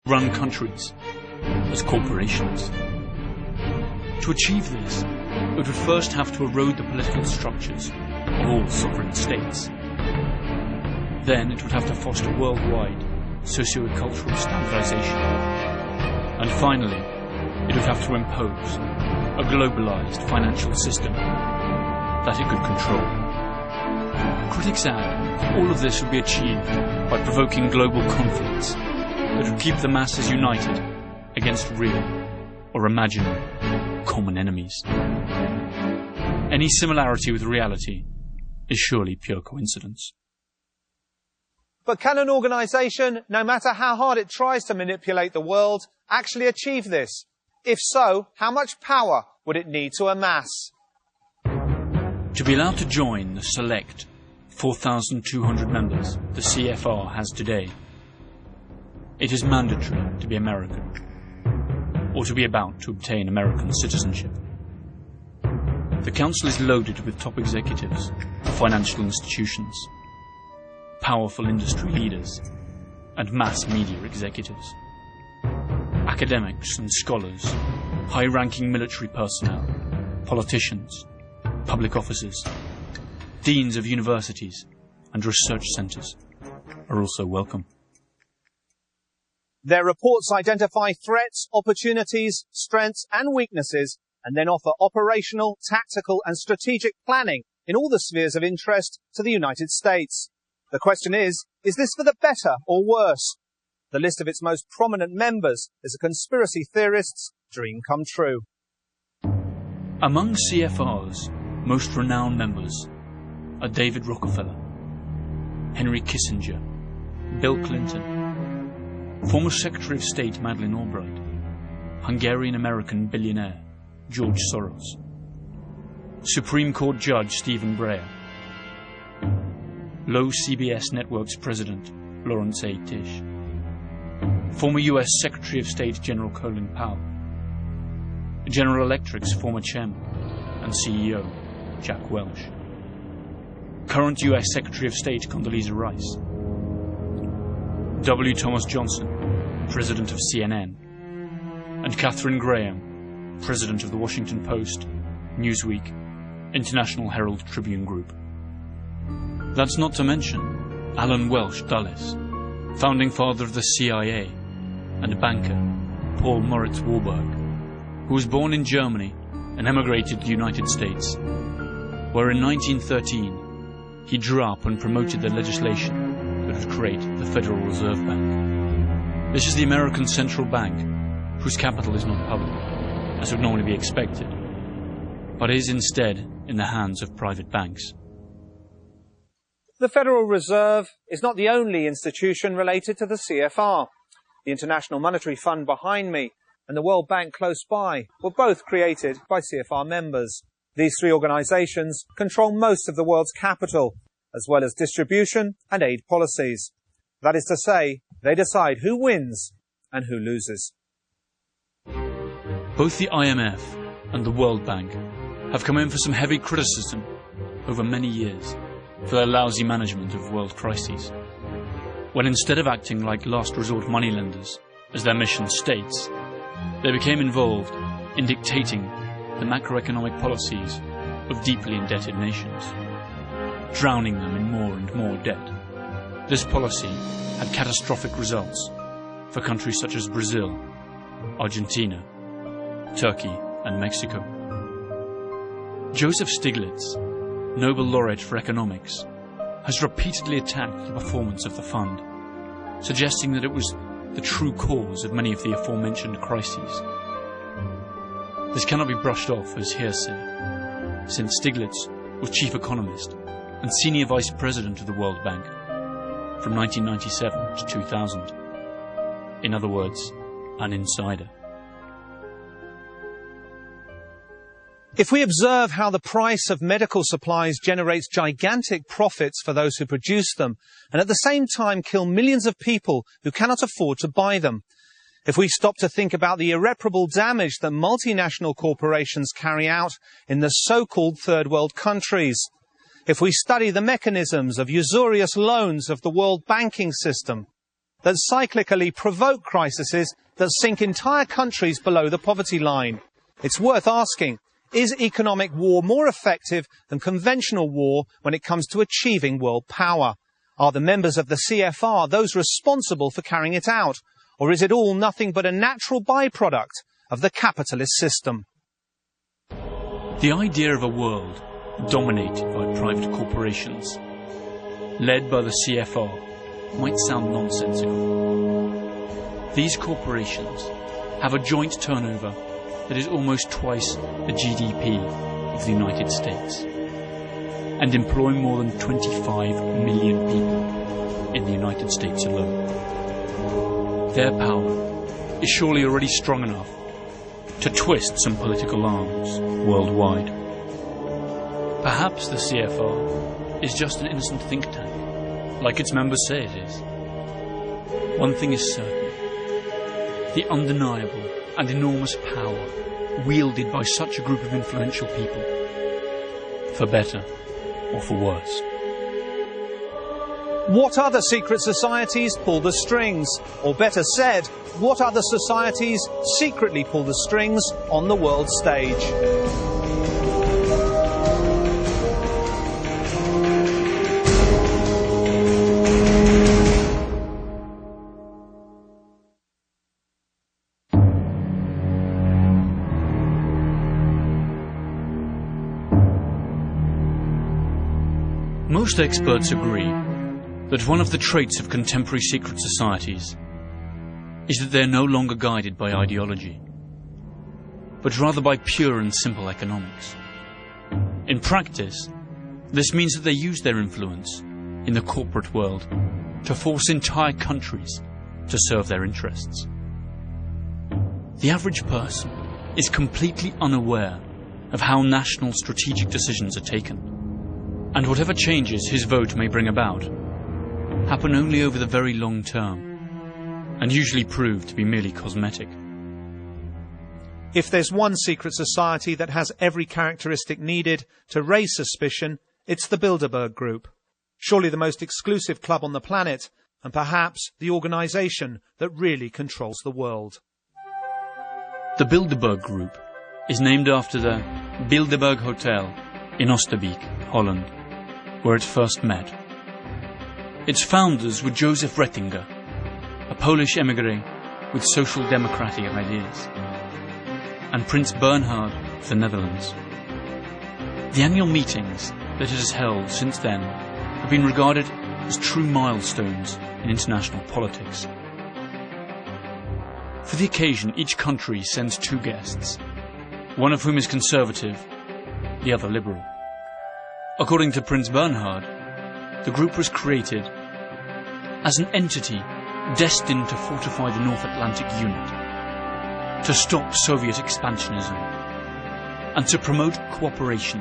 run countries as corporations. To achieve this, it would first have to erode the political structures of all sovereign states. Then it would have to foster worldwide socio-cultural standardization. And finally, it would have to impose a globalized financial system that it could control. Critics add that all of this would be achieved by provoking global conflicts that would keep the masses united against real or imaginary common enemies. Any similarity with reality is surely pure coincidence. But can an organisation, no matter how hard it tries to manipulate the world, actually achieve this? If so, how much power would it need to amass? To be allowed to join the select 4,200 members the CFR has today, it is mandatory to be American, or to be about to obtain American citizenship. The Council is loaded with top executives of financial institutions, powerful industry leaders, and mass media executives. Academics and scholars, high-ranking military personnel, politicians, public officers, deans of universities, and research centres are also welcome. Their reports identify threats, opportunities, strengths and weaknesses, and then offer operational, tactical and strategic planning in all the spheres of interest to the United States. The question is this for the better or worse? The list of its most prominent members is a conspiracy theorist's dream come true. Among CFR's most renowned members are David Rockefeller, Henry Kissinger, Bill Clinton, former Secretary of State Madeleine Albright, Hungarian-American billionaire George Soros, Supreme Court Judge Stephen Breyer, Low CBS Network's President Lawrence A. Tisch, former US Secretary of State General Colin Powell, General Electric's former Chairman and CEO Jack Welch, current US Secretary of State Condoleezza Rice, W. Thomas Johnson, President of CNN, and Katharine Graham, President of the Washington Post, Newsweek, International Herald Tribune Group. That's not to mention Alan Welsh Dulles, founding father of the CIA, and banker Paul Moritz Warburg, who was born in Germany and emigrated to the United States, where in 1913 he drew up and promoted the legislation that would create the Federal Reserve Bank. This is the American Central Bank, whose capital is not public, as would normally be expected, but is instead in the hands of private banks. The Federal Reserve is not the only institution related to the CFR. The International Monetary Fund behind me and the World Bank close by were both created by CFR members. These three organisations control most of the world's capital, as well as distribution and aid policies. That is to say, they decide who wins and who loses. Both the IMF and the World Bank have come in for some heavy criticism over many years for their lousy management of world crises, when instead of acting like last resort moneylenders, as their mission states, they became involved in dictating the macroeconomic policies of deeply indebted nations, drowning them in more and more debt. This policy had catastrophic results for countries such as Brazil, Argentina, Turkey and Mexico. Joseph Stiglitz, Nobel laureate for economics, has repeatedly attacked the performance of the fund, suggesting that it was the true cause of many of the aforementioned crises. This cannot be brushed off as hearsay, since Stiglitz was chief economist and senior vice president of the World Bank from 1997 to 2000. In other words, an insider. If we observe how the price of medical supplies generates gigantic profits for those who produce them, and at the same time kill millions of people who cannot afford to buy them, if we stop to think about the irreparable damage that multinational corporations carry out in the so-called third world countries, if we study the mechanisms of usurious loans of the world banking system, that cyclically provoke crises that sink entire countries below the poverty line. It's worth asking, is economic war more effective than conventional war when it comes to achieving world power? Are the members of the CFR those responsible for carrying it out? Or is it all nothing but a natural byproduct of the capitalist system? The idea of a world dominated by private corporations, led by the CFR, might sound nonsensical. These corporations have a joint turnover that is almost twice the GDP of the United States, and employ more than 25 million people in the United States alone. Their power is surely already strong enough to twist some political arms worldwide. Perhaps the CFR is just an innocent think tank, like its members say it is. One thing is certain: the undeniable and enormous power wielded by such a group of influential people, for better or for worse. What other secret societies pull the strings? Or better said, what other societies secretly pull the strings on the world stage? Most experts agree that one of the traits of contemporary secret societies is that they are no longer guided by ideology, but rather by pure and simple economics. In practice, this means that they use their influence in the corporate world to force entire countries to serve their interests. The average person is completely unaware of how national strategic decisions are taken, and whatever changes his vote may bring about happen only over the very long term, and usually prove to be merely cosmetic. If there's one secret society that has every characteristic needed to raise suspicion, it's the Bilderberg Group. Surely the most exclusive club on the planet, and perhaps the organisation that really controls the world. The Bilderberg Group is named after the Bilderberg Hotel in Oosterbeek, Holland, where it first met. Its founders were Joseph Rettinger, a Polish émigré with social democratic ideas, and Prince Bernhard of the Netherlands. The annual meetings that it has held since then have been regarded as true milestones in international politics. For the occasion, each country sends 2 guests, one of whom is conservative, the other liberal. According to Prince Bernhard, the group was created as an entity destined to fortify the North Atlantic unit, to stop Soviet expansionism, and to promote cooperation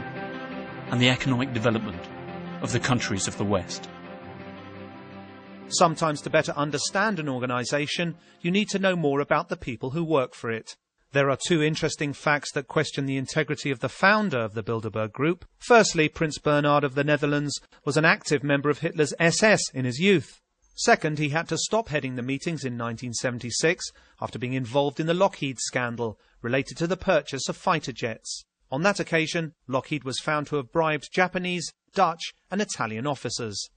and the economic development of the countries of the West. Sometimes to better understand an organisation, you need to know more about the people who work for it. There are 2 interesting facts that question the integrity of the founder of the Bilderberg Group. Firstly, Prince Bernhard of the Netherlands was an active member of Hitler's SS in his youth. Second, he had to stop heading the meetings in 1976 after being involved in the Lockheed scandal related to the purchase of fighter jets. On that occasion, Lockheed was found to have bribed Japanese, Dutch and Italian officers.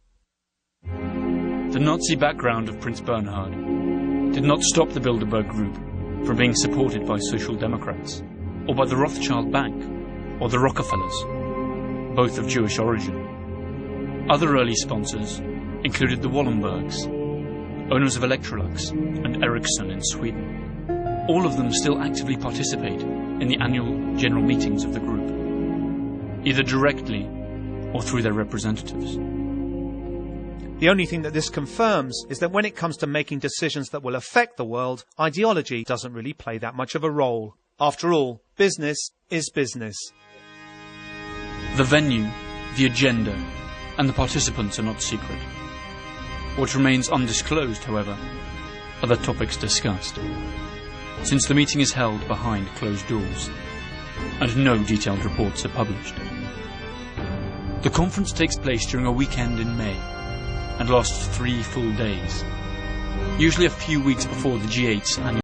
The Nazi background of Prince Bernhard did not stop the Bilderberg Group from being supported by Social Democrats, or by the Rothschild Bank, or the Rockefellers, both of Jewish origin. Other early sponsors included the Wallenbergs, owners of Electrolux and Ericsson in Sweden. All of them still actively participate in the annual general meetings of the group, either directly or through their representatives. The only thing that this confirms is that when it comes to making decisions that will affect the world, ideology doesn't really play that much of a role. After all, business is business. The venue, the agenda, and the participants are not secret. What remains undisclosed, however, are the topics discussed, since the meeting is held behind closed doors, and no detailed reports are published. The conference takes place during a weekend in May, and lasts 3 full days. usually a few weeks before the G8's annual